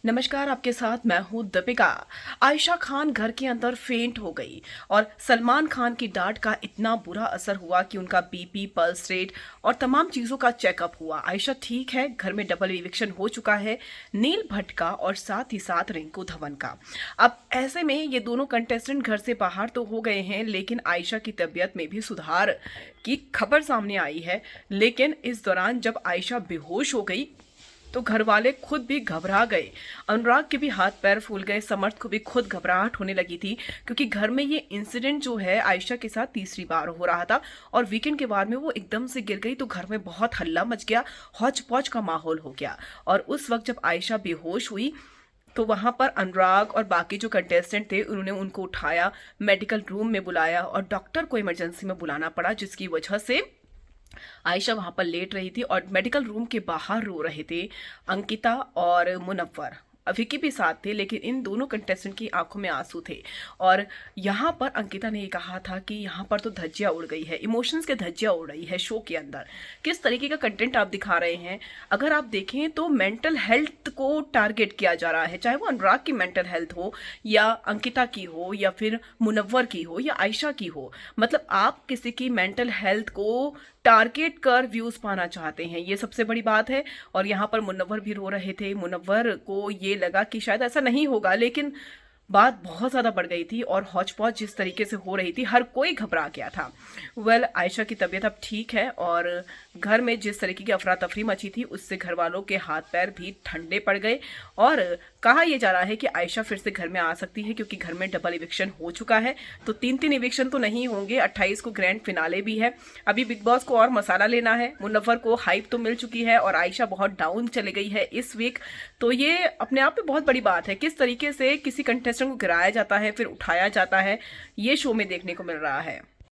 नमस्कार, आपके साथ मैं हूँ दीपिका। आयशा खान घर के अंदर फेंट हो गई और सलमान खान की डांट का इतना बुरा असर हुआ कि उनका बीपी, पल्स रेट और तमाम चीज़ों का चेकअप हुआ। आयशा ठीक है, घर में डबल इविक्शन हो चुका है, नील भट्ट का और साथ ही साथ रिंकू धवन का। अब ऐसे में ये दोनों कंटेस्टेंट घर से बाहर तो हो गए हैं, लेकिन आयशा की तबीयत में भी सुधार की खबर सामने आई है। लेकिन इस दौरान जब आयशा बेहोश हो गई तो घर वाले खुद भी घबरा गए। अनुराग के भी हाथ पैर फूल गए, समर्थ को भी खुद घबराहट होने लगी थी, क्योंकि घर में ये इंसिडेंट जो है आयशा के साथ तीसरी बार हो रहा था और वीकेंड के बाद में वो एकदम से गिर गई तो घर में बहुत हल्ला मच गया, हौच पौच का माहौल हो गया। और उस वक्त जब आयशा बेहोश हुई तो वहां पर अनुराग और बाकी जो कंटेस्टेंट थे उन्होंने उनको उठाया, मेडिकल रूम में बुलाया और डॉक्टर को इमरजेंसी में बुलाना पड़ा, जिसकी वजह से आयशा वहां पर लेट रही थी और मेडिकल रूम के बाहर रो रहे थे अंकिता और मुनव्वर। विकी भी साथ थे, लेकिन इन दोनों कंटेस्टेंट की आंखों में आंसू थे। और यहाँ पर अंकिता ने ये कहा था कि यहाँ पर तो धज्जियाँ उड़ गई है, इमोशंस के धज्जियाँ उड़ रही है शो के अंदर। किस तरीके का कंटेंट आप दिखा रहे हैं? अगर आप देखें तो मेंटल हेल्थ को टारगेट किया जा रहा है, चाहे वो अनुराग की मेंटल हेल्थ हो या अंकिता की हो या फिर मुनव्वर की हो या आयशा की हो। मतलब आप किसी की मेंटल हेल्थ को टारगेट कर व्यूज पाना चाहते हैं, ये सबसे बड़ी बात है। और यहाँ पर मुनव्वर भी रो रहे थे, मुनव्वर को ये लगा कि शायद ऐसा नहीं होगा, लेकिन बात बहुत ज़्यादा बढ़ गई थी और हौच पौच जिस तरीके से हो रही थी, हर कोई घबरा गया था। आयशा की तबीयत अब ठीक है और घर में जिस तरीके की अफरा तफरी मची थी उससे घर वालों के हाथ पैर भी ठंडे पड़ गए। और कहा यह जा रहा है कि आयशा फिर से घर में आ सकती है, क्योंकि घर में डबल इविक्शन हो चुका है। तो 3-3 इविक्शन तो नहीं होंगे, 28 को ग्रैंड फिनाले भी है। अभी बिग बॉस को और मसाला लेना है। मुनव्वर को हाइप तो मिल चुकी है और आयशा बहुत डाउन चले गई है इस वीक। तो ये अपने आप में बहुत बड़ी बात है, किस तरीके से किसी कंटेस्टेंट को गिराया जाता है फिर उठाया जाता है, ये शो में देखने को मिल रहा है।